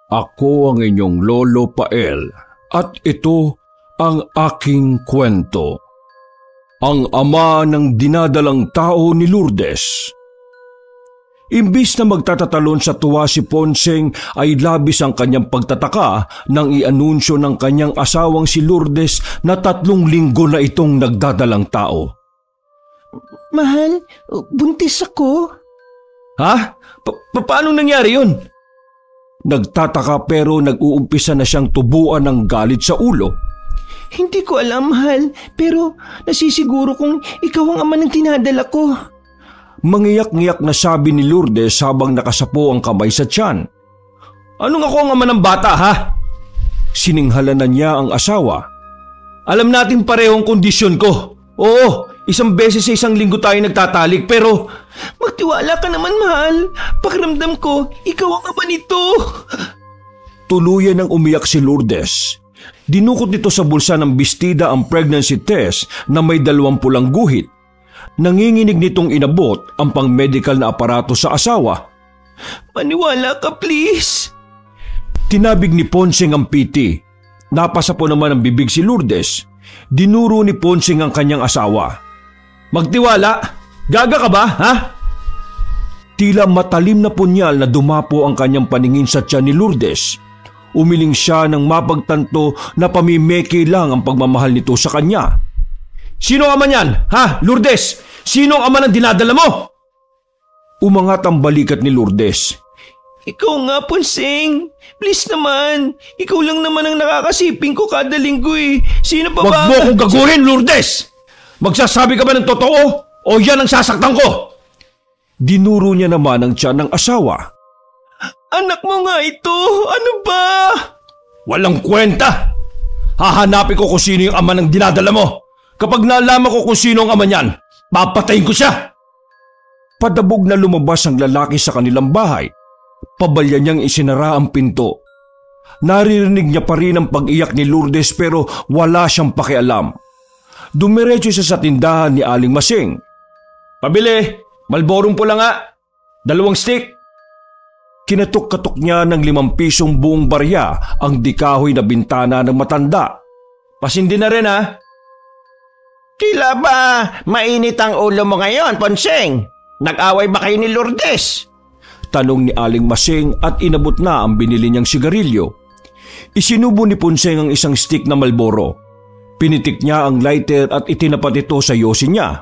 Ako ang inyong Lolo Pael at ito ang aking kwento. Ang ama ng dinadalang tao ni Lourdes. Imbis na magtatatalon sa tuwa si Ponseng ay labis ang kanyang pagtataka nang ianunsyo ng kanyang asawang si Lourdes na 3 linggo na itong nagdadalang tao. Mahal, buntis ako. Ha? Paano nangyari yun? Nagtataka pero nag-uumpisa na siyang tubuan ng galit sa ulo. Hindi ko alam, mahal, pero nasisiguro kong ikaw ang ama ng dinadala ko. Mangiyak-ngiyak na sabi ni Lourdes habang nakasapo ang kamay sa tiyan. Anong ako ang ama ng bata, ha? Sininghalan na niya ang asawa. Alam natin parehong kondisyon ko. Oo, 1 beses sa 1 linggo tayo nagtatalik pero... Magtiwala ka naman, mahal. Pakiramdam ko, ikaw ang ama nito. Tuluyan ng umiyak si Lourdes. Dinukot nito sa bulsa ng bestida ang pregnancy test na may 20 guhit. Nanginginig nitong inabot ang pang-medical na aparato sa asawa. Maniwala ka, please. Tinabig ni Ponseng ang PT. Napasa po naman ang bibig si Lourdes. Dinuro ni Ponseng ang kanyang asawa. Magtiwala? Gaga ka ba, ha? Tila matalim na punyal na dumapo ang kanyang paningin sa tiyan ni Lourdes. Umiling siya nang mapagtanto na pamimeke lang ang pagmamahal nito sa kanya. Sino ang ama niyan, ha, Lourdes? Sino ang ama ng dinadala mo? Umangat ang balikat ni Lourdes. Ikaw nga, Ponseng. Please naman. Ikaw lang naman ang nakakasiping ko kada linggo eh. Sino pa ba? Wag mo akong gaguhin, Lourdes! Magsasabi ka ba ng totoo o yan ang sasaktan ko? Dinuro niya naman ang tiyan ng asawa. Anak mo nga ito. Ano ba? Walang kwenta. Hahanapin ko kung sino yung ama ng dinadala mo. Kapag nalaman ko kung sino ang ama niyan, papatayin ko siya. Padabog na lumabas ang lalaki sa kanilang bahay. Pabalya niyang isinara ang pinto. Naririnig niya pa rin ang pag-iyak ni Lourdes pero wala siyang pakialam. Dumiretso siya sa tindahan ni Aling Masing. Pabili, Malborong pula nga. 2 stick. Kinatok-katok niya ng 5 pisong buong barya ang dikahoy na bintana ng matanda. Pasindi na rin, ha? Tila ba mainit ang ulo mo ngayon, Ponseng? Nag-away ba kayo ni Lourdes? Tanong ni Aling Masing at inabot na ang binili niyang sigarilyo. Isinubo ni Ponseng ang 1 stick na Marlboro. Pinitik niya ang lighter at itinapat ito sa yosi niya.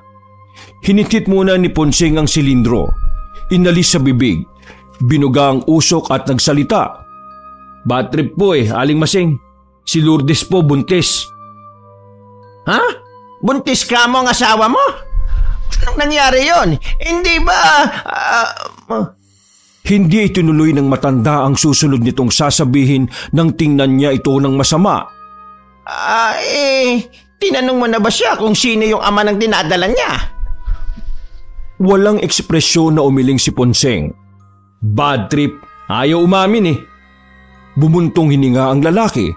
Hinitit muna ni Ponseng ang silindro. Inalis sa bibig. Binuga ang usok at nagsalita. Bad trip po Aling Masing. Si Lourdes po buntis. Ha? Buntis ka mo ang asawa mo? Anong nangyari yon? Hindi ba... Hindi itinuloy ng matanda ang susunod nitong sasabihin nang tingnan niya ito ng masama. Tinanong mo na ba siya kung sino yung ama ng dinadala niya? Walang ekspresyon na umiling si Ponseng. Bad trip. Ayaw umamin Bumuntong hininga ang lalaki.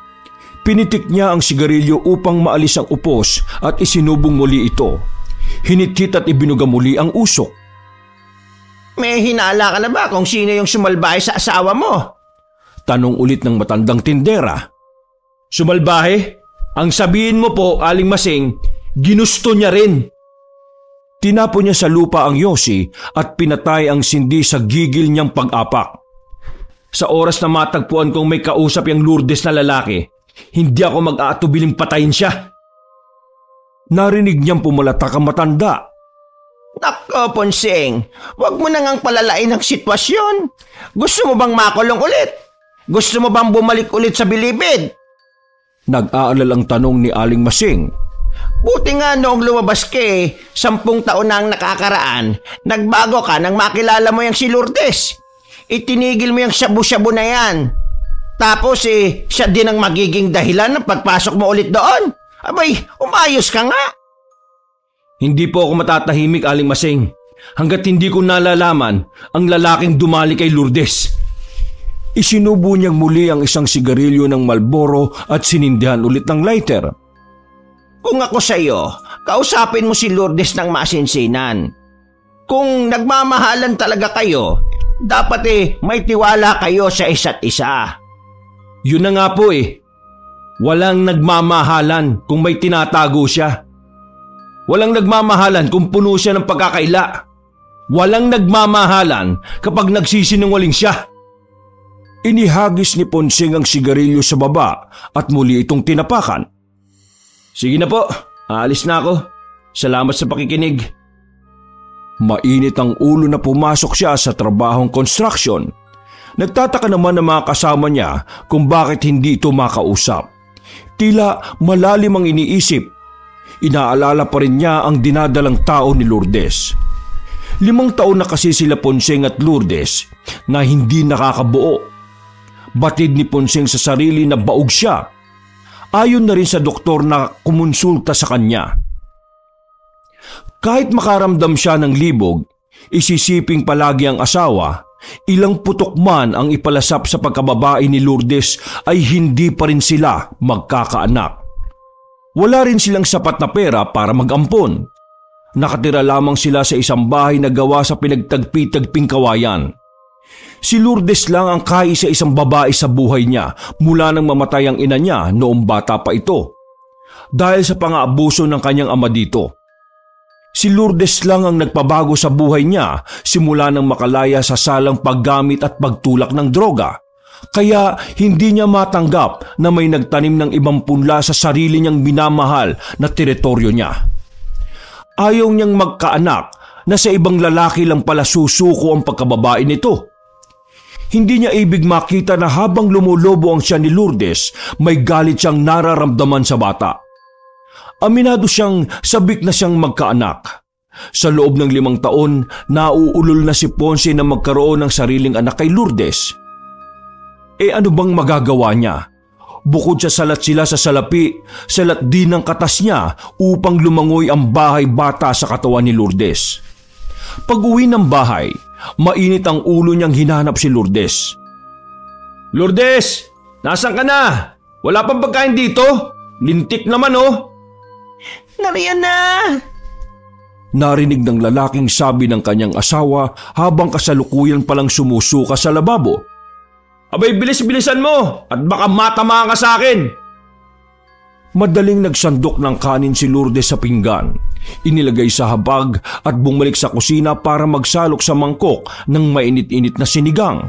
Pinitik niya ang sigarilyo upang maalis ang upos at isinubong muli ito. Hinitkit at ibinuga muli ang usok. May hinala ka na ba kung sino yung sumalbahe sa asawa mo? Tanong ulit ng matandang tindera. Sumalbahe? Ang sabihin mo po, Aling Masing, ginusto niya rin. Tinapo niya sa lupa ang yosi at pinatay ang sindi sa gigil niyang pag-apak. Sa oras na matagpuan kong may kausap yung Lourdes na lalaki, hindi ako mag-aatubiling patayin siya. Narinig niyang pumalatak ang matanda. Nako, Ponseng, wag mo na ngang palalain ang sitwasyon. Gusto mo bang makulong ulit? Gusto mo bang bumalik ulit sa bilibid? Nag-aalalang tanong ni Aling Masing. Buti nga noong lumabas ka 10 taon na ang nakakaraan, nagbago ka nang makilala mo yung si Lourdes. Itinigil mo yung shabu-shabu na yan. Tapos siya din ang magiging dahilan ng pagpasok mo ulit doon. Abay, umayos ka nga. Hindi po ako matatahimik, Aling Masing, hanggat hindi ko nalalaman ang lalaking dumali kay Lourdes. Isinubo niyang muli ang 1 sigarilyo ng Marlboro at sinindihan ulit ng lighter. Kung ako sa iyo, kausapin mo si Lourdes ng masinsinan. Kung nagmamahalan talaga kayo, dapat may tiwala kayo sa isa't isa. Yun na nga po eh. Walang nagmamahalan kung may tinatago siya. Walang nagmamahalan kung puno siya ng pagkakaila. Walang nagmamahalan kapag nagsisinungaling siya. Inihagis ni Ponsing ang sigarilyo sa baba at muli itong tinapakan. Sige na po, aalis na ako. Salamat sa pakikinig. Mainit ang ulo na pumasok siya sa trabahong construction. Nagtataka naman ang mga kasama niya kung bakit hindi ito makausap. Tila malalim ang iniisip. Inaalala pa rin niya ang dinadalang tao ni Lourdes. 5 taon na kasi sila Ponsing at Lourdes na hindi nakakabuo. Batid ni Ponsing sa sarili na baog siya. Ayon na rin sa doktor na kumonsulta sa kanya. Kahit makaramdam siya ng libog, isisiping palagi ang asawa, ilang putok man ang ipalasap sa pagkababae ni Lourdes ay hindi pa rin sila magkakaanak. Wala rin silang sapat na pera para mag-ampon. Nakatira lamang sila sa isang bahay na gawa sa pinagtagpi-tagping kawayan. Si Lourdes lang ang kaisa-isang babae sa buhay niya mula nang mamatay ang ina niya noong bata pa ito. Dahil sa pang-aabuso ng kanyang ama dito. Si Lourdes lang ang nagpabago sa buhay niya simula nang makalaya sa salang paggamit at pagtulak ng droga. Kaya hindi niya matanggap na may nagtanim ng ibang punla sa sarili niyang minamahal na teritoryo niya. Ayaw niyang magkaanak na sa ibang lalaki lang pala susuko ang pagkababae nito. Hindi niya ibig makita na habang lumulobo ang siya ni Lourdes, may galit siyang nararamdaman sa bata. Aminado siyang sabik na siyang magkaanak. Sa loob ng 5 taon, nauulol na si Ponce na magkaroon ng sariling anak kay Lourdes. Ano bang magagawa niya? Bukod sa salat sila sa salapi, salat din ng katas niya upang lumangoy ang bahay bata sa katawan ni Lourdes. Pag-uwi ng bahay, mainit ang ulo niyang hinanap si Lourdes. Lourdes, nasan ka na? Wala pang pagkain dito? Lintik naman oh. Nariyan na! Narinig ng lalaking sabi ng kanyang asawa habang kasalukuyan palang sumusuka sa lababo. Abay, bilis-bilisan mo at baka matamaan ka sa akin. Madaling nagsandok ng kanin si Lourdes sa pinggan. Inilagay sa habag at bumalik sa kusina para magsalok sa mangkok ng mainit-init na sinigang.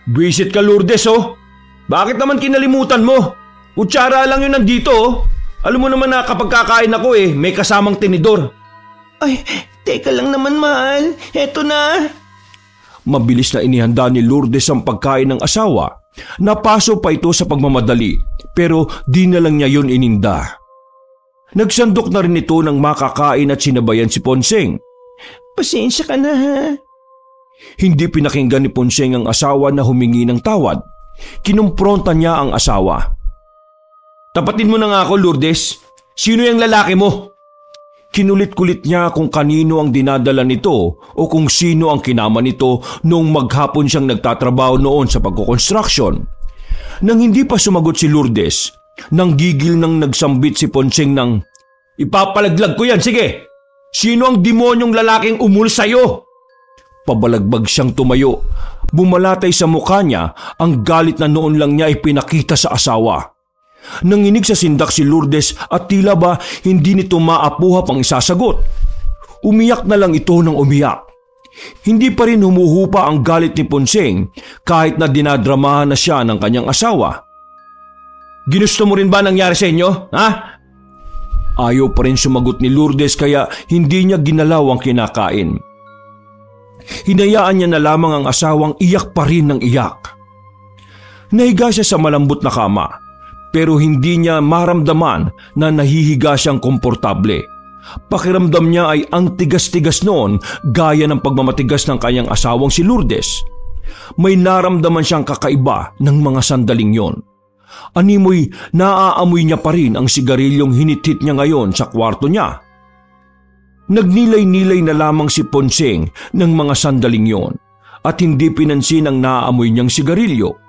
Buisit ka Lourdes oh. Bakit naman kinalimutan mo? Kutsara lang yun nandito oh. Alam mo naman na kapag kakain ako may kasamang tinidor. Ay, teka lang naman mahal. Eto na. Mabilis na inihanda ni Lourdes ang pagkain ng asawa. Napaso pa ito sa pagmamadali pero di na lang niya yun ininda. Nagsandok na rin ito ng makakain at sinabayan si Ponsing. Pasensya ka na ha. Hindi pinakinggan ni Ponsing ang asawa na humingi ng tawad. Kinumpronta niya ang asawa. Tapatin mo na nga ako, Lourdes. Sino yung lalaki mo? Kinulit-kulit niya kung kanino ang dinadala nito o kung sino ang kinama nito noong maghapon siyang nagtatrabaho noon sa pagkukonstruksyon. Nang hindi pa sumagot si Lourdes, nang gigil nang nagsambit si Ponsing ng, ipapalaglag ko yan, sige! Sino ang demonyong lalaking umul sa'yo? Pabalagbag siyang tumayo. Bumalatay sa mukha niya ang galit na noon lang niya ipinakita sa asawa. Nanginig sa sindak si Lourdes at tila ba hindi nito maapuhap ang isasagot. Umiyak na lang ito ng umiyak. Hindi pa rin humuhupa ang galit ni Ponsing kahit na dinadramahan na siya ng kanyang asawa. Ginusto mo rin ba nangyari sa inyo? Ha? Ayaw pa rin sumagot ni Lourdes kaya hindi niya ginalaw ang kinakain. Hinayaan niya na lamang ang asawang iyak pa rin ng iyak. Nahiga siya sa malambot na kama. Pero hindi niya maramdaman na nahihiga siyang komportable. Pakiramdam niya ay ang tigas-tigas noon gaya ng pagmamatigas ng kanyang asawang si Lourdes. May naramdaman siyang kakaiba ng mga sandaling yon. Animoy naaamoy niya pa rin ang sigarilyong hinithit niya ngayon sa kwarto niya. Nagnilay-nilay na lamang si Ponsing ng mga sandaling yon at hindi pinansin ang naaamoy niyang sigarilyo.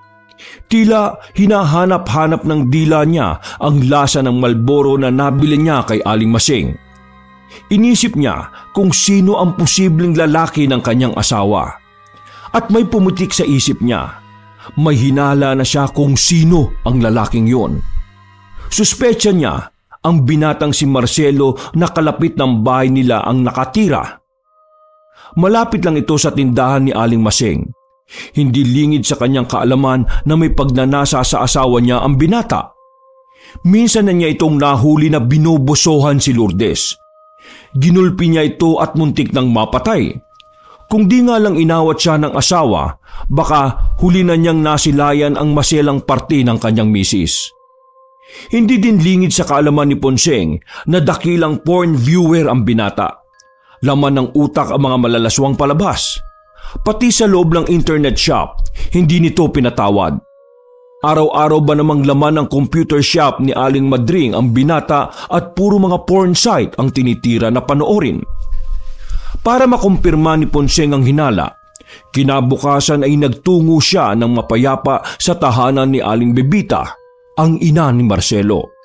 Tila hinahanap-hanap ng dila niya ang lasa ng Marlboro na nabili niya kay Aling Masing. Inisip niya kung sino ang posibleng lalaki ng kanyang asawa. At may pumutik sa isip niya. May hinala na siya kung sino ang lalaking yon. Suspecha niya ang binatang si Marcelo na kalapit ng bahay nila ang nakatira. Malapit lang ito sa tindahan ni Aling Masing. Hindi lingid sa kanyang kaalaman na may pagnanasa sa asawa niya ang binata. Minsan na niya itong nahuli na binobosohan si Lourdes. Ginulpi niya ito at muntik nang mapatay. Kung di nga lang inawat siya ng asawa, baka huli na niyang nasilayan ang maselang parte ng kanyang misis. Hindi din lingid sa kaalaman ni Ponseng na dakilang porn viewer ang binata. Laman ng utak ang mga malalaswang palabas. Pati sa loob ng internet shop, hindi nito pinatawad. Araw-araw ba namang laman ng computer shop ni Aling Madring ang binata at puro mga porn site ang tinitira na panoorin. Para makumpirma ni Ponseng ang hinala, kinabukasan ay nagtungo siya ng mapayapa sa tahanan ni Aling Bebita, ang ina ni Marcelo.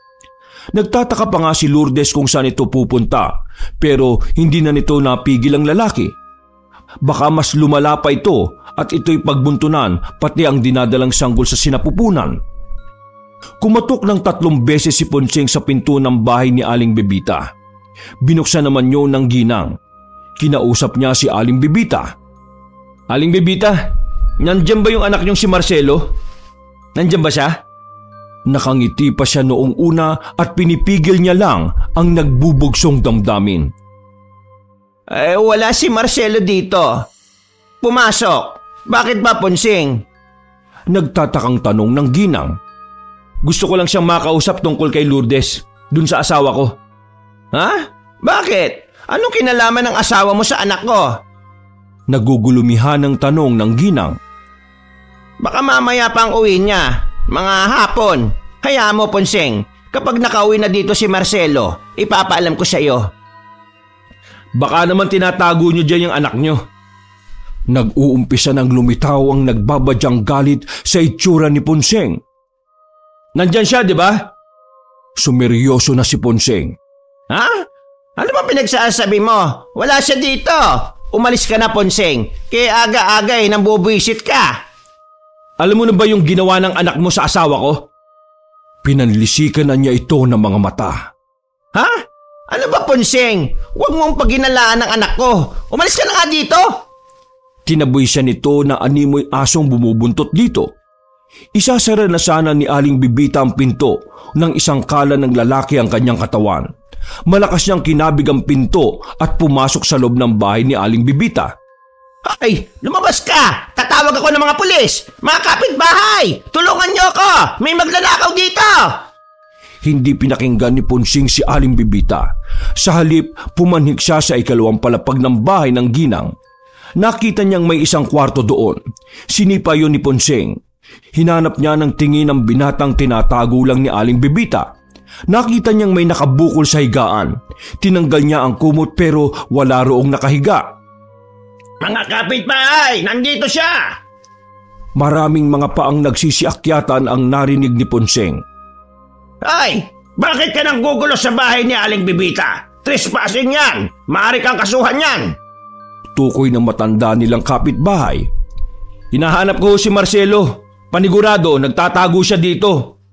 Nagtataka pa nga si Lourdes kung saan ito pupunta, pero hindi na nito napigil ang lalaki. Baka mas lumala pa ito at ito'y pagbuntunan pati ang dinadalang sanggol sa sinapupunan. Kumatok ng 3 beses si Ponseng sa pinto ng bahay ni Aling Bebita. Binuksan naman yun ng ginang. Kinausap niya si Aling Bebita. Aling Bebita, nandiyan ba yung anak niyong si Marcelo? Nandiyan ba siya? Nakangiti pa siya noong una at pinipigil niya lang ang nagbubugsong damdamin. Wala si Marcelo dito. Pumasok. Bakit ba, Ponseng? Nagtatakang tanong ng ginang. Gusto ko lang siyang makausap tungkol kay Lourdes, dun sa asawa ko. Ha? Bakit? Anong kinalaman ng asawa mo sa anak ko? Nagugulumihan ng tanong ng ginang. Baka mamaya pa ang uwi niya. Mga hapon. Hayaan mo, Ponseng. Kapag nakauwi na dito si Marcelo, ipapaalam ko sa iyo. Baka naman tinatago niyo dyan yung anak niyo. Nag-uumpisa ng lumitaw ang nagbabadyang galit sa itsura ni Ponseng. Nandyan siya, di ba? Sumeryoso na si Ponseng. Ha? Ano ba pinagsasabi mo? Wala siya dito. Umalis ka na, Ponseng. Kaya aga-aga nang bubuisit ka. Alam mo na ba yung ginawa ng anak mo sa asawa ko? Pinanlisikan na niya ito ng mga mata. Ha? Ano ba, Ponseng? Huwag mong paginalaan ng anak ko. Umalis ka na nga dito. Tinaboy siya nito na animoy asong bumubuntot dito. Isasara na sana ni Aling Bebita ang pinto nang isang kala ng lalaki ang kanyang katawan. Malakas niyang kinabig ang pinto at pumasok sa loob ng bahay ni Aling Bebita. Ay, lumabas ka! Tatawag ako ng mga pulis! Mga kapitbahay! Tulungan niyo ako! May maglalakaw dito! Hindi pinakinggan ni Ponseng si Aling Bebita. Sa halip, pumanhik siya sa ikalawang palapag ng bahay ng ginang. Nakita niyang may isang kwarto doon. Sinipa yun ni Ponseng. Hinanap niya ng tingin ang binatang tinatago lang ni Aling Bebita. Nakita niyang may nakabukol sa higaan. Tinanggal niya ang kumot pero wala roong nakahiga. Mga kapitbahay, nandito siya! Maraming mga paang nagsisiakyatan ang narinig ni Ponseng. Ay, bakit ka nang gugulo sa bahay ni Aling Bebita? Trespassing yan! Maaari kang kasuhan yan! Tukoy ng matanda nilang kapitbahay. Hinahanap ko si Marcelo. Panigurado, nagtatago siya dito.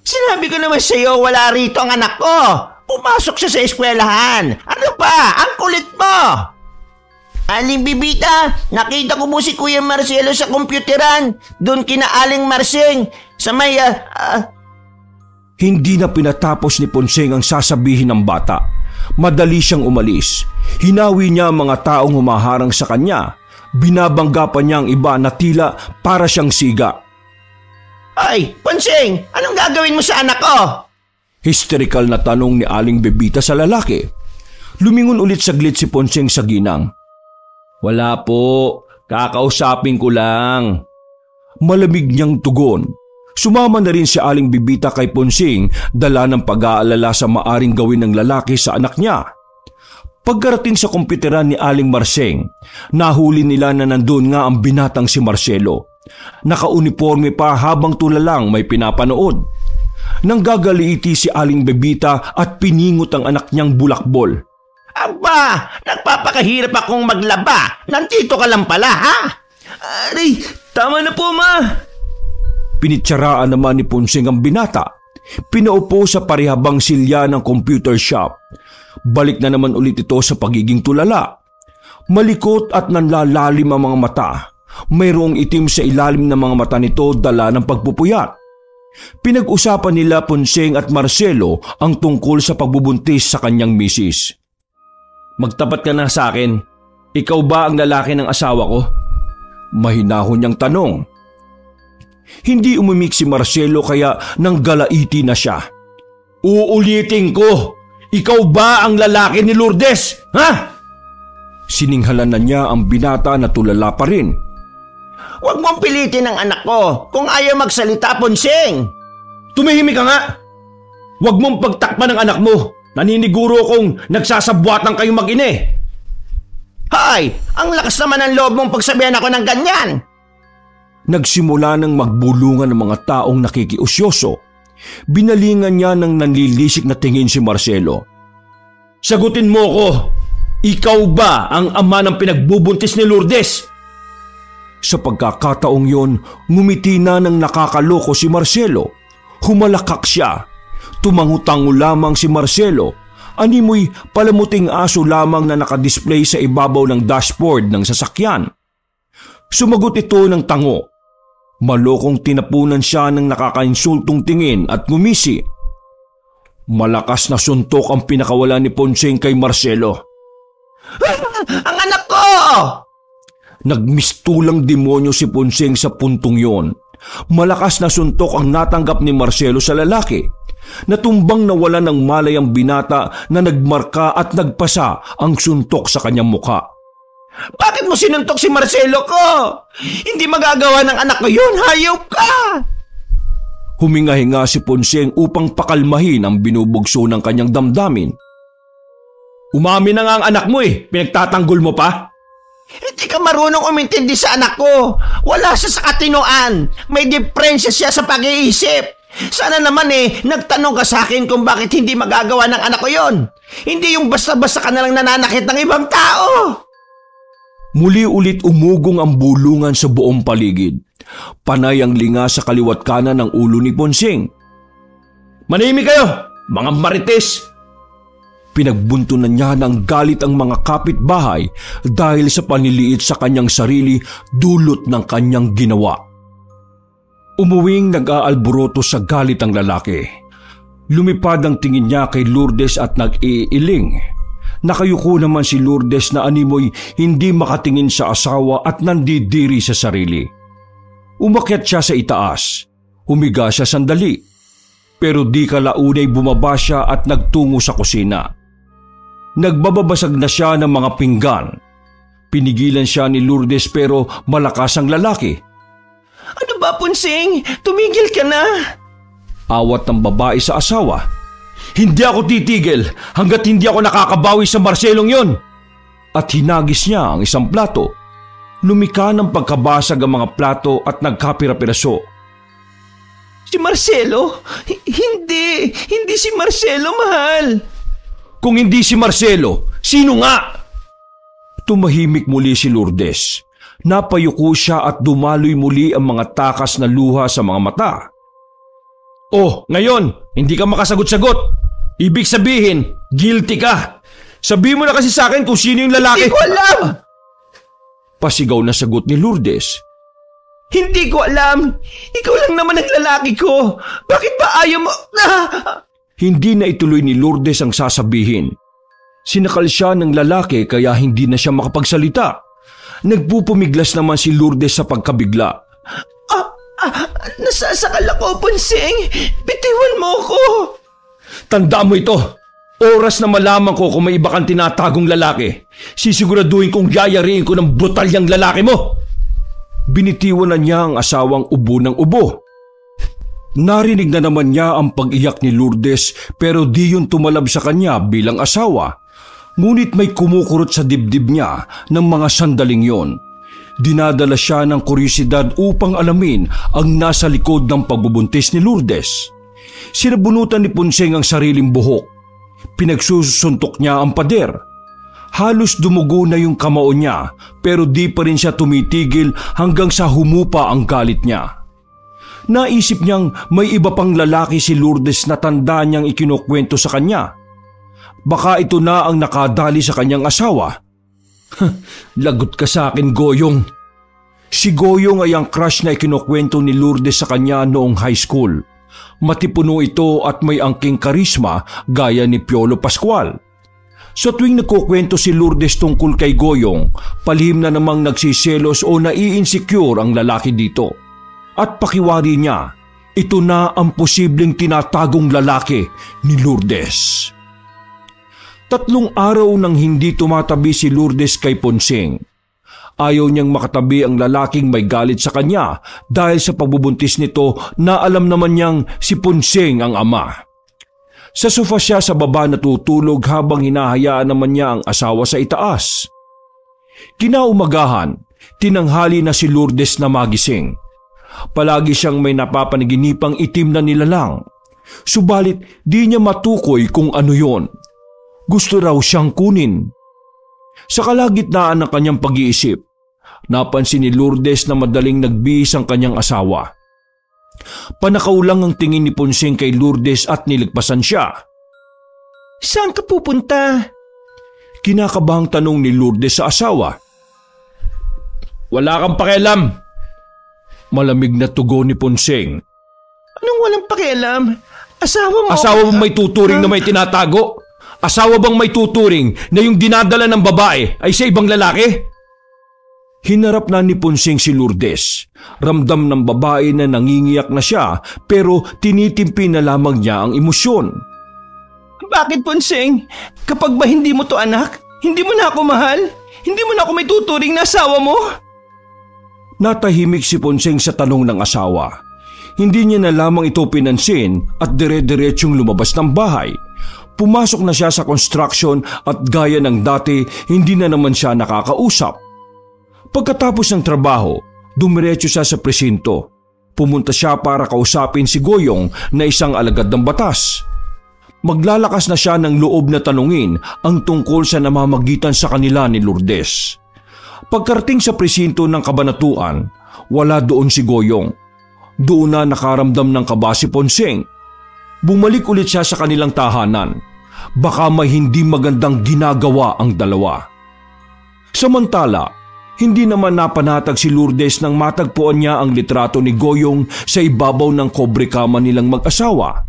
Sinabi ko naman sa iyo, wala rito ang anak ko. Pumasok siya sa eskwelahan. Ano ba? Ang kulit mo! Aling Bebita, nakita ko mo si Kuya Marcelo sa kompyuteran. Doon kina Aling Marseng sa may... Hindi na pinatapos ni Ponseng ang sasabihin ng bata. Madali siyang umalis. Hinawi niya ang mga taong humaharang sa kanya. Binabangga pa niya ang iba na tila para siyang siga. Ay, Ponseng, anong gagawin mo sa anak ko? Hysterical na tanong ni Aling Bebita sa lalaki. Lumingon ulit saglit si Ponseng sa ginang. Wala po, kakausapin ko lang. Malamig niyang tugon. Sumama na rin si Aling Bebita kay Ponseng dala ng pag-aalala sa maaring gawin ng lalaki sa anak niya. Pagkarating sa kompyuteran ni Aling Marseng, nahuli nila na nandun nga ang binatang si Marcelo. Nakauniforme pa habang tulalang may pinapanood. Nanggagaliiti si Aling Bebita at piningot ang anak niyang bulakbol. Aba, nagpapakahirap akong maglaba. Nandito ka lang pala, ha? Aray, tama na po, ma. Pinitsaraan naman ni Ponsing ang binata. Pinaupo sa parihabang silya ng computer shop. Balik na naman ulit ito sa pagiging tulala. Malikot at nanlalalim ang mga mata. Mayroong itim sa ilalim ng mga mata nito dala ng pagpupuyat. Pinag-usapan nila Ponsing at Marcelo ang tungkol sa pagbubuntis sa kanyang misis. Magtapat ka na sa akin. Ikaw ba ang lalaki ng asawa ko? Mahinahon niyang tanong. Hindi umimik si Marcelo kaya nanggalaiti na siya. Uulitin ko, ikaw ba ang lalaki ni Lourdes? Ha? Sininghalan na niya ang binata na tulala pa rin. Huwag mong pilitin ang anak ko kung ayaw magsalita, Ponsing. Tumahimik ka nga. Huwag mong pagtakpan ng anak mo. Naniniguro kong nagsasabwatan kayong mag-ine. Hay! Ang lakas naman ng loob mong pagsabihan ako ng ganyan. Nagsimula ng magbulungan ng mga taong nakikiusyoso. Binalingan niya ng nanlilisik na tingin si Marcelo. Sagutin mo ko, ikaw ba ang ama ng pinagbubuntis ni Lourdes? Sa pagkakataong yon, ngumiti na ng nakakaloko si Marcelo. Humalakak siya. Tumangutango lamang si Marcelo. Animoy palamuting aso lamang na nakadisplay sa ibabaw ng dashboard ng sasakyan. Sumagot ito ng tango. Malokong tinapunan siya ng nakakainsultong tingin at ngumisi. Malakas na suntok ang pinakawala ni Ponsing kay Marcelo. Ang anak ko! Nagmistulang demonyo si Ponsing sa puntong yon. Malakas na suntok ang natanggap ni Marcelo sa lalaki. Natumbang nawala ng malay ang binata na nagmarka at nagpasa ang suntok sa kanyang mukha. Bakit mo sinuntok si Marcelo ko? Hindi magagawa ng anak ko yun, hayop ka! Huminga-hinga si Ponsing upang pakalmahin ang binubugso ng kanyang damdamin. Umamin na nga ang anak mo pinagtatanggol mo pa? Hindi ka marunong umintindi sa anak ko. Wala siya sa katinoan. May diferensya siya sa pag-iisip. Sana naman nagtanong ka sa akin kung bakit hindi magagawa ng anak ko yon. Hindi yung basta-basta ka nalang nananakit ng ibang tao. Muli ulit umugong ang bulungan sa buong paligid. Panay ang linga sa kaliwat kanan ng ulo ni Ponsing. Manahimik kayo, mga marites! Pinagbuntunan niya ng galit ang mga kapitbahay dahil sa panliliit sa kanyang sarili dulot ng kanyang ginawa. Umuwing nag-aalboroto sa galit ang lalaki. Lumipad ang tingin niya kay Lourdes at nag-iiling. Nakayuko naman si Lourdes na animoy hindi makatingin sa asawa at nandidiri sa sarili. Umakyat siya sa itaas. Humiga siya sandali. Pero di kalaunay bumaba siya at nagtungo sa kusina. Nagbababasag na siya ng mga pinggan. Pinigilan siya ni Lourdes pero malakas ang lalaki. Ano ba, Ponsing? Tumigil ka na! Awat ng babae sa asawa. Hindi ako titigil hanggat hindi ako nakakabawi sa Marcelong yon. At hinagis niya ang isang plato. Lumika ng pagkabasag ang mga plato at nagkapira-piraso. Si Marcelo? Hindi! Hindi si Marcelo, mahal! Kung hindi si Marcelo, sino nga? Tumahimik muli si Lourdes. Napayuko siya at dumaloy muli ang mga takas na luha sa mga mata. Oh, ngayon, hindi ka makasagot-sagot. Ibig sabihin, guilty ka. Sabihin mo na kasi sa akin kung sino yung lalaki. Hindi ko alam! Pasigaw na sagot ni Lourdes. Hindi ko alam. Ikaw lang naman ang lalaki ko. Bakit ba ayaw mo? Hindi na ituloy ni Lourdes ang sasabihin. Sinakal siya ng lalaki kaya hindi na siya makapagsalita. Nagpupumiglas naman si Lourdes sa pagkabigla. Nasasakal ako, Ponsing. Bitiwan mo ko. Tandaan mo ito. Oras na malaman ko kung may iba kang tinatagong lalaki, sisiguraduhin kong yayariin ko ng brutal yang lalaki mo. Binitiwan na niya ang asawang ubo ng ubo. Narinig na naman niya ang pag-iyak ni Lourdes pero di yun tumalab sa kanya bilang asawa. Ngunit may kumukurot sa dibdib niya ng mga sandaling yon. Dinadala siya ng kuryosidad upang alamin ang nasa likod ng pagbubuntis ni Lourdes. Sinabunutan ni Ponsing ang sariling buhok. Pinagsusuntok niya ang pader. Halos dumugo na yung kamao niya pero di pa rin siya tumitigil hanggang sa humupa ang galit niya. Naisip niyang may iba pang lalaki si Lourdes na tanda niyang ikinukwento sa kanya. Baka ito na ang nakadali sa kanyang asawa. Lagot ka sa akin, Goyong. Si Goyong ay ang crush na ikinukwento ni Lourdes sa kanya noong high school. Matipuno ito at may angking karisma gaya ni Piolo Pascual. Sa tuwing nagkukwento si Lourdes tungkol kay Goyong, palihim na namang nagsiselos o nai-insecure ang lalaki dito. At pakiwari niya, ito na ang posibleng tinatagong lalaki ni Lourdes. 3 araw nang hindi tumatabi si Lourdes kay Ponsing. Ayaw niyang makatabi ang lalaking may galit sa kanya dahil sa pagbubuntis nito na alam naman niyang si Ponsing ang ama. Sa sofa siya sa baba natutulog habang hinahayaan naman niya ang asawa sa itaas. Kinaumagahan, tinanghali na si Lourdes na magising. Palagi siyang may napapanaginipang itim na nilalang. Subalit di niya matukoy kung ano yon. Gusto raw siyang kunin. Sa kalagitnaan ng kanyang pag-iisip, napansin ni Lourdes na madaling nagbihis ang kanyang asawa. Panakaw lang ang tingin ni Ponsing kay Lourdes at niligpasan siya. Saan ka pupunta? Kinakabahang tanong ni Lourdes sa asawa. Wala kang pakialam. Malamig na tugon ni Ponsing. Anong walang pakialam? Asawa mo? Asawa bang may tuturing na may tinatago? Asawa bang may tuturing na yung dinadala ng babae ay sa ibang lalaki? Hinarap na ni Ponsing si Lourdes. Ramdam ng babae na nangingiyak na siya pero tinitimpi na lamang niya ang emosyon. Bakit, Ponsing? Kapag ba hindi mo to anak, hindi mo na ako mahal? Hindi mo na ako may tuturing na asawa mo? Natahimik si Ponsing sa tanong ng asawa. Hindi niya na lamang ito pinansin at dire-diretsyong lumabas ng bahay. Pumasok na siya sa construction at gaya ng dati, hindi na naman siya nakakausap. Pagkatapos ng trabaho, dumiretso siya sa presinto. Pumunta siya para kausapin si Goyong na isang alagad ng batas. Maglalakas na siya ng loob na tanungin ang tungkol sa namamagitan sa kanila ni Lourdes. Pagkarating sa presinto ng kabanatuan, wala doon si Goyong. Doon na nakaramdam ng kaba si Ponsing. Bumalik ulit siya sa kanilang tahanan. Baka may hindi magandang ginagawa ang dalawa. Samantala, hindi naman napanatag si Lourdes nang matagpuan niya ang litrato ni Goyong sa ibabaw ng kobre kama nilang mag-asawa.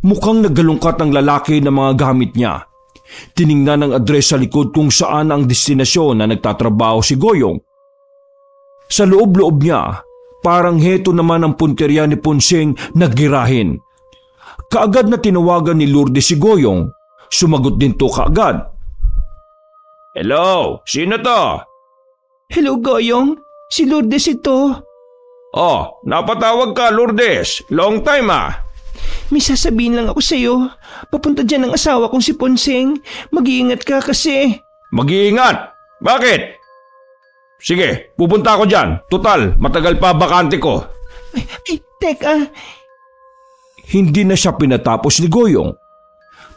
Mukhang naggalungkat ang lalaki ng mga gamit niya. Tiningnan ang address sa likod kung saan ang destinasyon na nagtatrabaho si Goyong. Sa loob-loob niya, parang heto naman ang punteriya ni Ponsing na girahin. Kaagad na tinawagan ni Lourdes si Goyong. Sumagot din to kaagad. Hello, sino to? Hello, Goyong. Si Lourdes ito. Oh, napatawag ka, Lourdes. Long time ah. May sasabihin lang ako sa'yo. Papunta dyan ang asawa kong si Ponsing. Mag-iingat ka kasi. Mag-iingat? Bakit? Sige, pupunta ako dyan. Total, matagal pa bakante ko. Ay, teka. Hindi na siya pinatapos ni Goyong.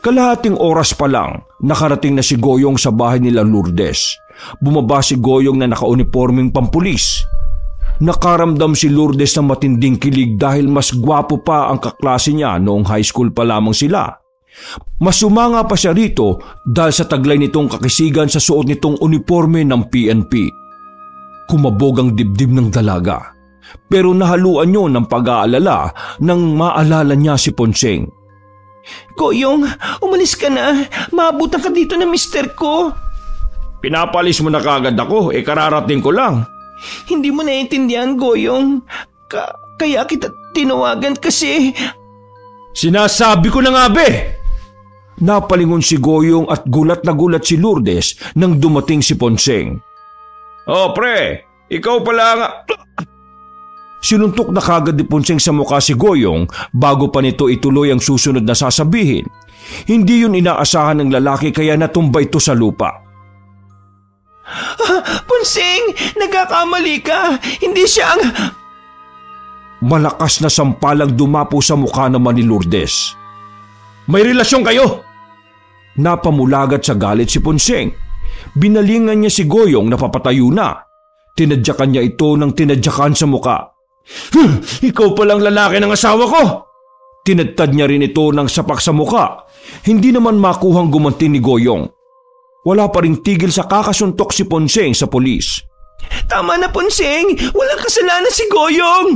Kalahating oras pa lang, nakarating na si Goyong sa bahay nila Lourdes. Bumaba si Goyong na nakauniforming pampulis. Nakaramdam si Lourdes ng matinding kilig dahil mas gwapo pa ang kaklase niya noong high school pa lamang sila. Mas sumanga pa siya rito dahil sa taglay nitong kakisigan sa suot nitong uniforme ng PNP. Kumabog ang dibdib ng dalaga. Pero nahaluan niyo ng pag-aalala nang maalala niya si Ponsing. Goyong, umalis ka na. Maabutan ka dito ng mister ko. Pinapalis mo na kagad ako, kararating ko lang. Hindi mo naiintindihan, Goyong. Kaya kita tinawagan kasi... Sinasabi ko na nga be! Napalingon si Goyong at gulat na gulat si Lourdes nang dumating si Ponsing. Oh pre, ikaw pala nga... Sinuntok na kagad ni Ponsing sa mukha si Goyong bago pa nito ituloy ang susunod na sasabihin. Hindi yun inaasahan ng lalaki kaya natumba ito sa lupa. Ponsing, nagkakamali ka. Hindi siya ang... Malakas na sampalang dumapo sa mukha naman ni Lourdes. May relasyon kayo! Napamulagat sa galit si Ponsing. Binalingan niya si Goyong na papatayo na. Tinadyakan niya ito ng tinadyakan sa mukha. Ikaw palang lalaki ng asawa ko! Tinadtad niya rin ito ng sapak sa muka. Hindi naman makuhang gumanti ni Goyong. Wala pa ring tigil sa kakasuntok si Ponseng sa pulis. Tama na, Ponseng! Walang kasalanan si Goyong!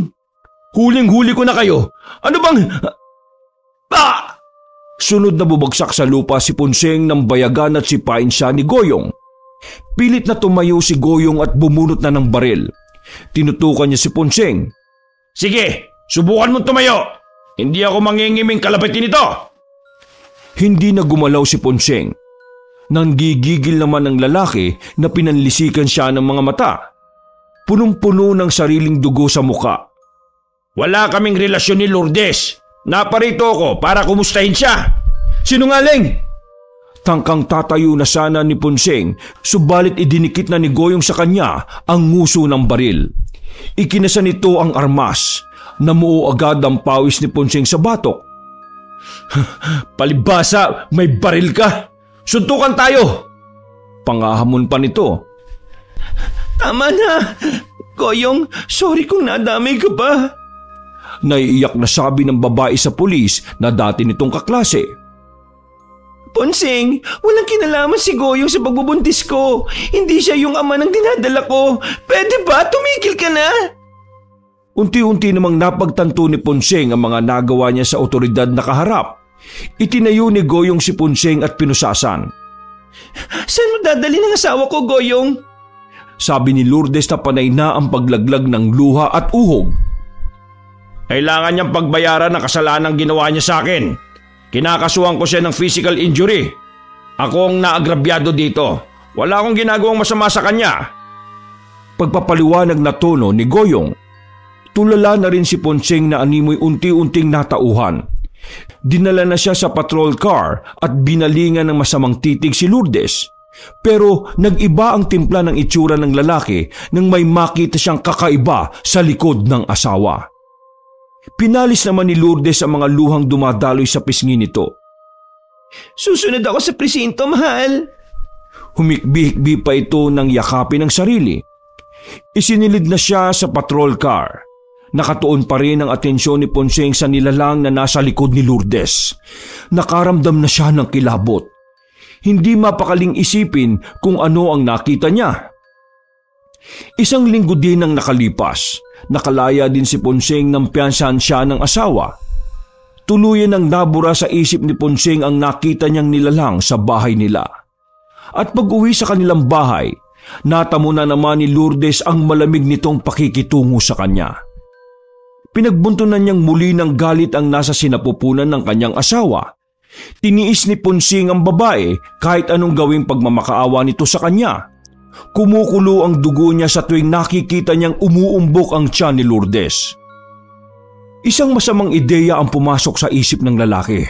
Huling-huli ko na kayo. Ano bang... Ah! Sunod na bubagsak sa lupa si Ponseng nang bayagan at sipain siya ni Goyong. Pilit na tumayo si Goyong at bumunot na ng baril. Tinutukan niya si Ponseng. Sige, subukan mong tumayo. Hindi ako mangingiming kalabatin ito. Hindi na gumalaw si Ponseng. Nanggigigil naman ng lalaki na pinanlisikan siya ng mga mata. Punong-puno ng sariling dugo sa muka. Wala kaming relasyon ni Lourdes. Naparito ako para kumustahin siya. Sinungaling! Tangkang tatayo na sana ni Ponseng, subalit idinikit na ni Goyong sa kanya ang nguso ng baril. Ikinasa nito ang armas. Namuo agad ang pawis ni Ponseng sa batok. Palibasa, may baril ka! Suntukan tayo! Pangahamon pa nito. Tama na! Goyong, sorry kung nadamay ka pa. Naiiyak na sabi ng babae sa pulis na dati nitong kaklase. Ponseng, walang kinalaman si Goyong sa pagbubuntis ko. Hindi siya yung ama ng dinadala ko. Pwede ba? Tumigil ka na! Unti-unti namang napagtanto ni Ponseng ang mga nagawa niya sa otoridad na kaharap. Itinayo ni Goyong si Ponseng at pinusasan. Saan mo dadali ng asawa ko, Goyong? Sabi ni Lourdes na panay na ang paglaglag ng luha at uhog. Kailangan niyang pagbayaran ng kasalanang ginawa niya sa akin. Kinakasuhan ko siya ng physical injury. Ako ang naagrabyado dito. Wala akong ginagawang masama sa kanya. Pagpapaliwanag na tono ni Goyong. Tulala na rin si Ponseng na animoy unti-unting natauhan. Dinala na siya sa patrol car at binalingan ng masamang titig si Lourdes. Pero nag-iba ang timpla ng itsura ng lalaki nang may makita siyang kakaiba sa likod ng asawa. Pinalis naman ni Lourdes ang mga luhang dumadaloy sa pisngi nito. Susunod ako sa presinto, mahal. Humikbi-hikbi pa ito ng yakapin ng sarili. Isinilid na siya sa patrol car. Nakatuon pa rin ang atensyon ni Ponseng sa nilalang na nasa likod ni Lourdes. Nakaramdam na siya ng kilabot. Hindi mapakaling isipin kung ano ang nakita niya. Isang linggo din ang nakalipas. Nakalaya din si Ponseng ng piyansahan siya ng asawa. Tuluyan ang nabura sa isip ni Ponseng ang nakita niyang nilalang sa bahay nila. At pag-uwi sa kanilang bahay, natamo na naman ni Lourdes ang malamig nitong pakikitungo sa kanya. Pinagbuntunan niyang muli ng galit ang nasa sinapupunan ng kanyang asawa. Tiniis ni Ponseng ang babae kahit anong gawing pagmamakaawa nito sa kanya. Kumukulo ang dugo niya sa tuwing nakikita niyang umuumbok ang tiyan ni Lourdes. Isang masamang ideya ang pumasok sa isip ng lalaki.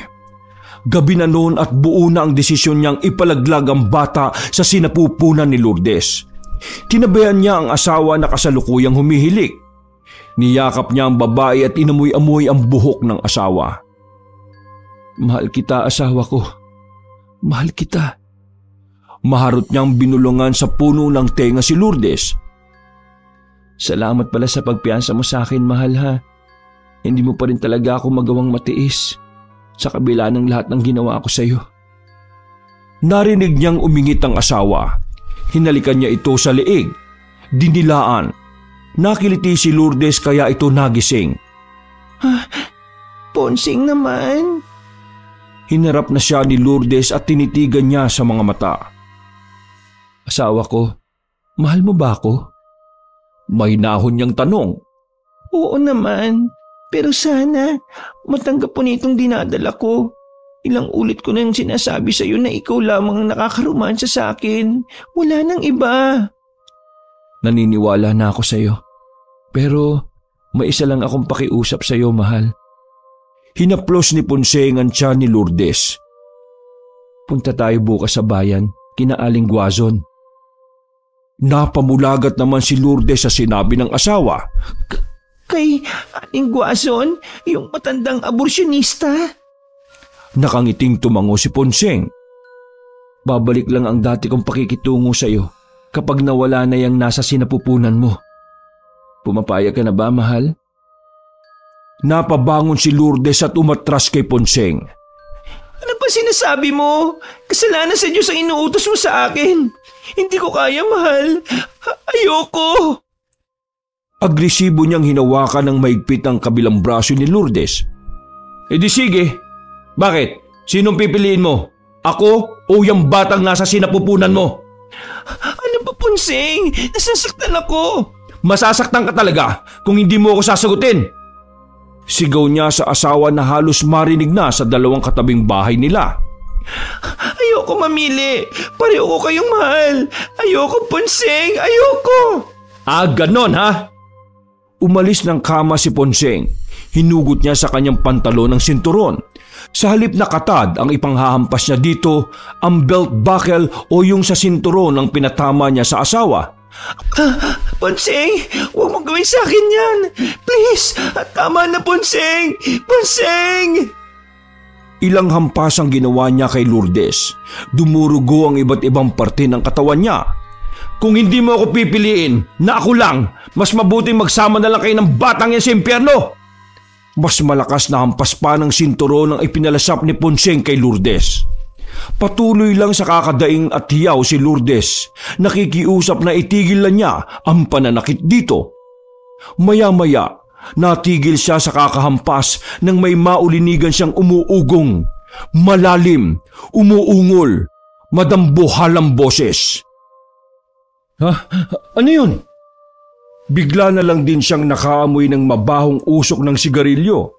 Gabi na noon at buo na ang desisyon niyang ipalaglag ang bata sa sinapupunan ni Lourdes. Tinabayan niya ang asawa na kasalukuyang humihilik. Niyakap niya ang babae at inamoy-amoy ang buhok ng asawa. Mahal kita, asawa ko. Mahal kita. Maharot niyang binulungan sa puno ng tenga si Lourdes. Salamat pala sa pagpiyansa mo sa akin, mahal ha. Hindi mo pa rin talaga ako magawang matiis sa kabila ng lahat ng ginawa ko sa iyo. Narinig niyang umingit ang asawa. Hinalikan niya ito sa leeg. Dinilaan. Nakiliti si Lourdes kaya ito nagising. Ponseng naman. Hinarap na siya ni Lourdes at tinitigan niya sa mga mata. Asawa ko, mahal mo ba ako? May nahon niyang tanong. Oo naman, pero sana matanggap po nitong dinadala ko. Ilang ulit ko nang sinasabi sa iyo na ikaw lamang ang nakakaromansa sa akin. Wala nang iba. Naniniwala na ako sa iyo. Pero may isa lang akong pakiusap sa iyo, mahal. Hinaplos ni Ponseng ang tiyan ni Lourdes. Punta tayo bukas sa bayan, kina Aling Guazon. Napamulagat naman si Lourdes sa sinabi ng asawa. Kay Aling Guazon, yung matandang aborsyonista? Nakangiting tumango si Ponseng. Babalik lang ang dati kong pakikitungo sa iyo kapag nawala na yung nasa sinapupunan mo. Pumapayag ka na ba, mahal? Napabangon si Lourdes at umatras kay Ponseng. Ano ba sinasabi mo? Kasalanan sa Diyos ang inuutos mo sa akin. Hindi ko kaya, mahal. Ayoko. Agresibo niyang hinawakan ng maigpit ang kabilang braso ni Lourdes. E di sige. Bakit? Sinong pipiliin mo? Ako o yung batang nasa sinapupunan mo? Ano ba, Ponseng? Nasasaktan ako. Masasaktan ka talaga kung hindi mo ako sasagutin. Sigaw niya sa asawa na halos marinig na sa dalawang katabing bahay nila. Ayoko mamili. Pareho ko kayong mahal. Ayoko, Ponseng. Ayoko. Ganon ha? Umalis ng kama si Ponseng. Hinugot niya sa kanyang pantalon ng sinturon. Sa halip na katad ang ipanghahampas niya dito ang belt buckle o yung sa sinturon ang pinatama niya sa asawa. Ponseng, huwag mong gawin sa akin yan. Please, tama na, Ponseng. Ponseng! Ilang hampas ang ginawa niya kay Lourdes. Dumurugo ang iba't ibang parte ng katawan niya. Kung hindi mo ako pipiliin na ako lang, mas mabuting magsama na lang kayo ng batang yan sa impyerno. Mas malakas na hampas pa ng sinturon ang ipinalasap ni Ponseng kay Lourdes. Patuloy lang sa kakadaing at hiyaw si Lourdes. Nakikiusap na itigil na niya ang pananakit dito. Maya-maya, natigil siya sa kakahampas nang may maulinigan siyang umuugong, malalim, umuungol, madambuhalang boses. Ano yun? Bigla na lang din siyang nakaamoy ng mabahong usok ng sigarilyo.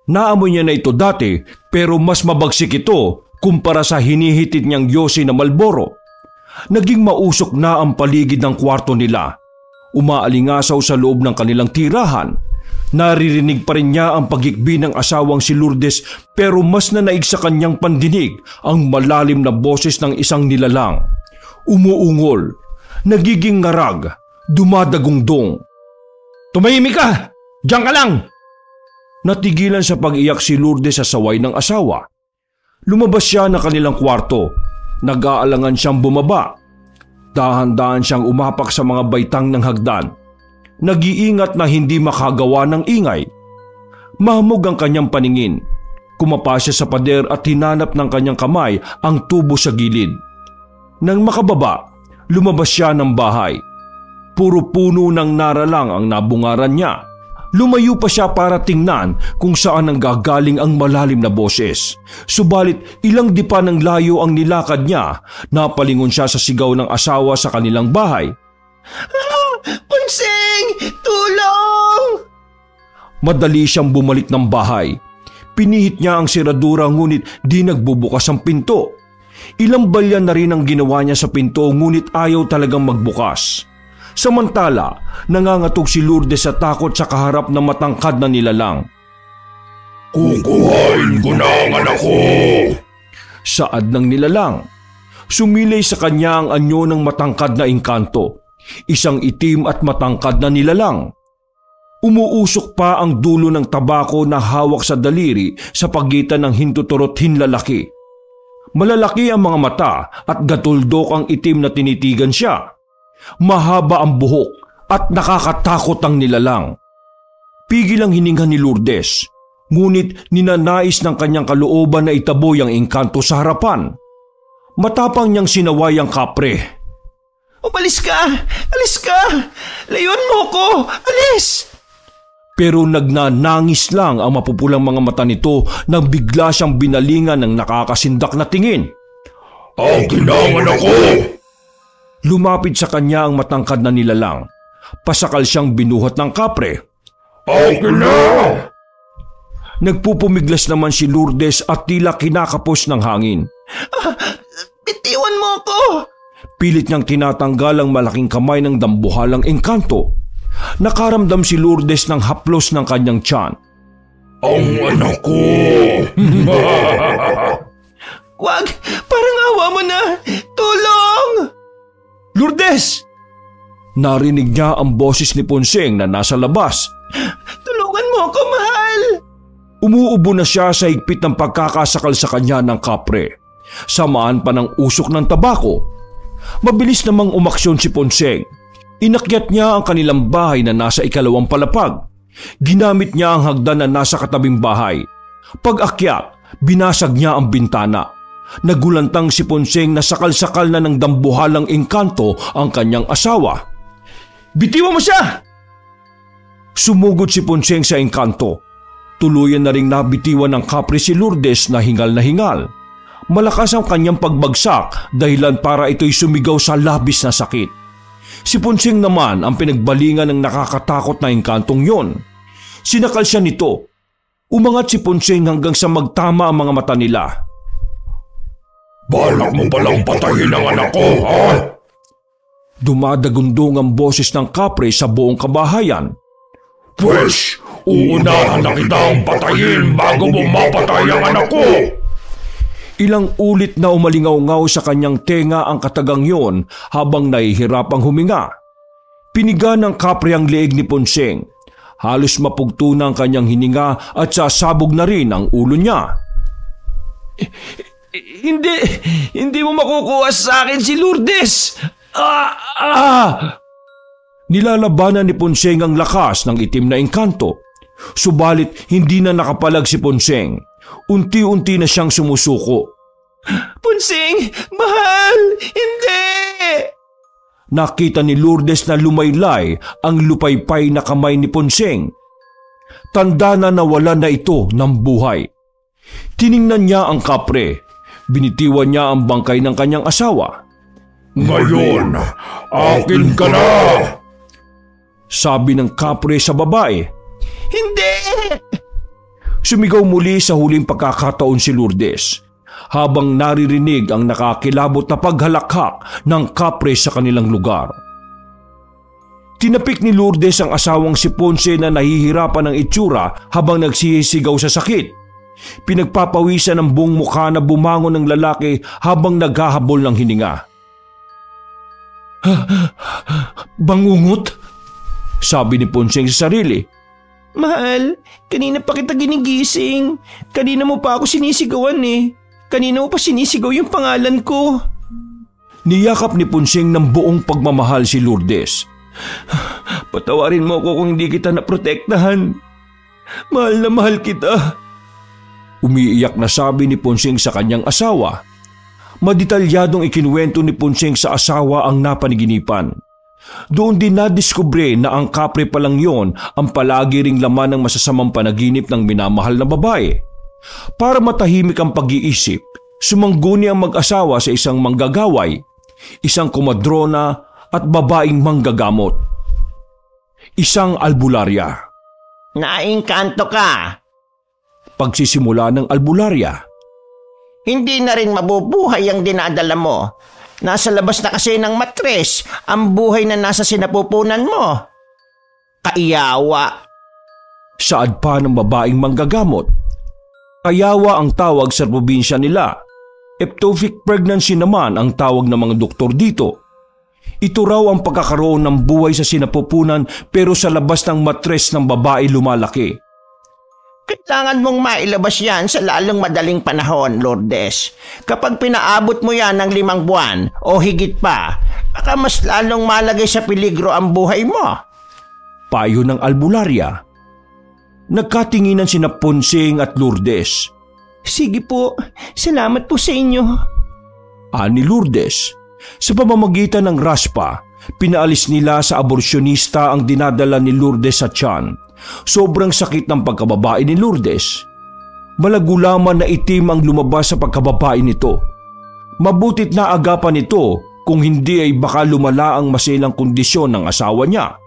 Naamoy niya na ito dati pero mas mabagsik ito kumpara sa hinihitid niyang yosi na Marlboro. Naging mausok na ang paligid ng kwarto nila. Umaalingasaw sa loob ng kanilang tirahan. Naririnig pa rin niya ang pagikbi ng asawang si Lourdes pero mas nanaig sa kanyang pandinig ang malalim na boses ng isang nilalang. Umuungol, nagiging ngarag, dumadagungdong. Tumahimik ka! Diyan ka lang! Natigilan sa pag-iyak si Lourdes sa saway ng asawa. Lumabas siya ng kanilang kwarto. Nag-aalangan siyang bumaba. Dahan-dahan siyang umapak sa mga baitang ng hagdan. Nag-iingat na hindi makagawa ng ingay. Mahamog ang kanyang paningin. Kumapa siya sa pader at hinanap ng kanyang kamay ang tubo sa gilid. Nang makababa, lumabas siya ng bahay. Puro puno ng naralang ang nabungaran niya. Lumayo pa siya para tingnan kung saan ang gagaling ang malalim na boses. Subalit ilang dipa ng layo ang nilakad niya, napalingon siya sa sigaw ng asawa sa kanilang bahay. Ponseng! Tulong! Madali siyang bumalik ng bahay. Pinihit niya ang siradura ngunit di nagbubukas ang pinto. Ilang balyan na rin ang ginawa niya sa pinto ngunit ayaw talagang magbukas. Samantala, nangangatog si Lourdes sa takot sa kaharap na matangkad na nilalang. Kukuhain ko na ang anak ko! Saad ng nilalang. Sumilay sa kanya ang anyo ng matangkad na engkanto. Isang itim at matangkad na nilalang. Umuusok pa ang dulo ng tabako na hawak sa daliri sa pagitan ng hintuturot hinlalaki. Malalaki ang mga mata at gatuldok ang itim na tinitigan siya. Mahaba ang buhok at nakakatakot ang nilalang. Pigil ang hininga ni Lourdes, ngunit ninanais ng kanyang kalooban na itaboy ang engkanto sa harapan. Matapang niyang sinaway ang kapre. Umalis ka! Alis ka! Layuan mo ko! Alis! Pero nagnanangis lang ang mapupulang mga mata nito nang bigla siyang binalingan ng nakakasindak na tingin. Akin na ang anak ko! Lumapit sa kanya ang matangkad na nilalang. Pasakal siyang binuhat ng kapre. Akin na! Nagpupumiglas naman si Lourdes at tila kinakapos ng hangin. Bitiwan mo ako! Pilit niyang tinatanggal ang malaking kamay ng dambuhalang engkanto. Nakaramdam si Lourdes ng haplos ng kanyang tiyan. Ang anak ko! Wag! Parang awa mo na! Tulong! Lourdes! Narinig niya ang boses ni Ponseng na nasa labas. Tulungan mo ako, mahal! Umuubo na siya sa higpit ng pagkakasakal sa kanya ng kapre. Samaan pa ng usok ng tabako. Mabilis namang umaksyon si Ponseng. Inakyat niya ang kanilang bahay na nasa ikalawang palapag. Ginamit niya ang hagdan na nasa katabing bahay. Pag-akyat, binasag niya ang bintana. Nagulantang si Ponseng na sakal-sakal na ng dambuhalang engkanto ang kanyang asawa. "Bitiwan mo siya!" Sumugod si Ponseng sa engkanto. Tuluyan na ring nabitiwan ng kapre si Lourdes na hingal na hingal. Malakas ang kanyang pagbagsak dahilan para ito'y sumigaw sa labis na sakit. Si Ponseng naman ang pinagbalingan ng nakakatakot na engkantong yon. Sinakal siya nito. Umangat si Ponseng hanggang sa magtama ang mga mata nila. Balak mo palang patayin ang anak ko, ha? Dumadagundong ang boses ng kapre sa buong kabahayan. Pwes, uunahan na kitang patayin bago mo mapatay ang anak ko! Ilang ulit na umalingaw-ngaw sa kanyang tenga ang katagang yon habang nahihirapang huminga. Piniga ng kapre ang leeg ni Ponseng. Halos mapugto na ang kanyang hininga at sasabog na rin ang ulo niya. Hindi mo makukuha sa akin si Lourdes! Nilalabanan ni Ponseng ang lakas ng itim na engkanto. Subalit hindi na nakapalag si Ponseng. Unti-unti na siyang sumusuko. Ponseng! Mahal! Hindi! Nakita ni Lourdes na lumaylay ang lupaypay na kamay ni Ponseng. Tanda na nawala na ito ng buhay. Tiningnan niya ang kapre. Binitiwan niya ang bangkay ng kanyang asawa. Ngayon, akin ka na! Sabi ng kapre sa babae. Hindi! Sumigaw muli sa huling pagkakataon si Lourdes, habang naririnig ang nakakilabot na paghalakhak ng kapre sa kanilang lugar. Tinapik ni Lourdes ang asawang si Ponce na nahihirapan ng itsura habang nagsisigaw sa sakit. Pinagpapawisan ang buong mukha na bumangon ng lalaki habang naghahabol ng hininga. "Bangungot?" sabi ni Ponseng sa sarili. Mahal, kanina pa kita ginigising. Kanina mo pa ako sinisigawan eh. Kanina mo pa sinisigaw yung pangalan ko. Niyakap ni Ponseng ng buong pagmamahal si Lourdes. Patawarin mo ako kung hindi kita naprotektahan. Mahal na mahal kita. Umiiyak na sabi ni Ponseng sa kanyang asawa. Madetalyadong ikinuwento ni Ponseng sa asawa ang napaniginipan. Doon din nadiskubre na ang kapre pa lang yon ang palagi ring laman ng masasamang panaginip ng minamahal na babae. Para matahimik ang pag-iisip, sumangguni ang mag-asawa sa isang manggagaway, isang komadrona at babaeng manggagamot. Isang albularya. Naingkanto ka. Pagsisimula ng albularya. Hindi na rin mabubuhay ang dinadala mo. Nasa labas na kasi ng matres ang buhay na nasa sinapupunan mo. Kaiyawa. Saad pa ng babaeng manggagamot. Kayawa ang tawag sa probinsya nila. Ectopic pregnancy naman ang tawag ng mga doktor dito. Ito raw ang pagkakaroon ng buhay sa sinapupunan pero sa labas ng matres ng babae lumalaki. Kailangan mong mailabas yan sa lalong madaling panahon, Lourdes. Kapag pinaabot mo yan ng 5 buwan o higit pa, baka mas lalong malagay sa peligro ang buhay mo. Payo ng albularya. Nagkatinginan sina Ponseng at Lourdes. Sige po, salamat po sa inyo. Ani Lourdes. Sa pamamagitan ng raspa, pinaalis nila sa aborsyonista ang dinadala ni Lourdes sa tiyan. Sobrang sakit ng pagkababae ni Lourdes. Malagulaman na itim ang lumabas sa pagkababae nito. Mabutit na agapan nito kung hindi ay baka lumala ang masilang kondisyon ng asawa niya.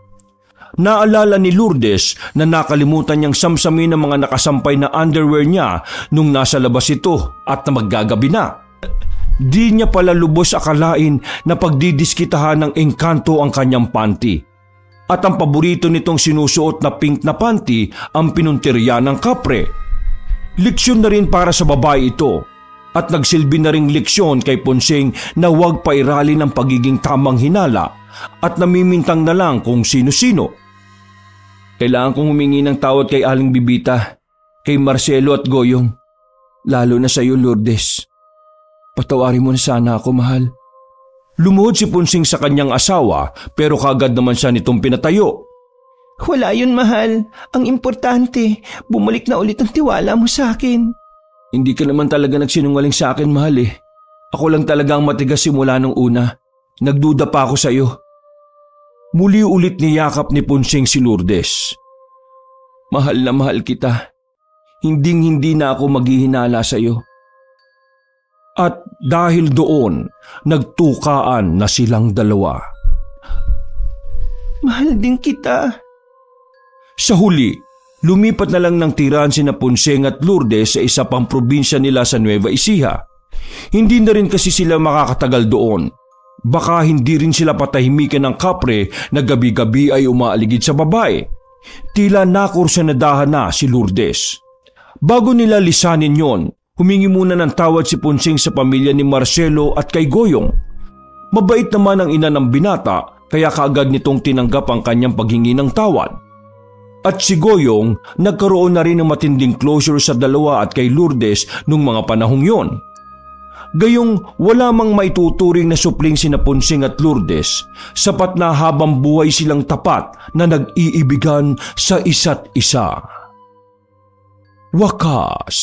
Naalala ni Lourdes na nakalimutan niyang samsamin ang mga nakasampay na underwear niya nung nasa labas ito at na maggagabi na. Di niya pala lubos akalain na pagdidiskitahan ng engkanto ang kanyang panty. At ang paborito nitong sinusuot na pink na panty ang pinuntirya ng kapre. Leksyon na rin para sa babae ito at nagsilbi na ring leksyon kay Ponseng na huwag pairalin ang pagiging tamang hinala at namimintang na lang kung sino-sino. Kailangan kong humingi ng tawad kay Aling Bibita, kay Marcelo at Goyong, lalo na sa iyo Lourdes. Patawarin mo na sana ako, mahal. Lumuhod si Ponseng sa kanyang asawa pero kagad naman siya nitong pinatayo. Wala yun, mahal. Ang importante, bumalik na ulit ang tiwala mo sa akin. Hindi ka naman talaga nagsinungaling sa akin, mahal eh. Ako lang talaga ang matigas simula nung una. Nagduda pa ako sa iyo. Muli ulit niyakap ni Ponsing si Lourdes. Mahal na mahal kita. Hinding-hindi na ako maghihinala sa iyo. At dahil doon, nagtukaan na silang dalawa. Mahal din kita. Sa huli, lumipat na lang ng tirahan sina Ponsing at Lourdes sa isa pang probinsya nila sa Nueva Ecija. Hindi na rin kasi sila makakatagal doon. Baka hindi rin sila patahimikan ng kapre na gabi-gabi ay umaaligid sa babae. Tila nakursanadahan na si Lourdes. Bago nila lisanin yon, humingi muna ng tawad si Ponsing sa pamilya ni Marcelo at kay Goyong. Mabait naman ang ina ng binata kaya kaagad nitong tinanggap ang kanyang paghingi ng tawad. At si Goyong nagkaroon na rin ng matinding closure sa dalawa at kay Lourdes nung mga panahong yon. Gayong wala mang maituturing na supling sina Ponsing at Lourdes, sapat na habang buhay silang tapat na nag-iibigan sa isa't isa. Wakas.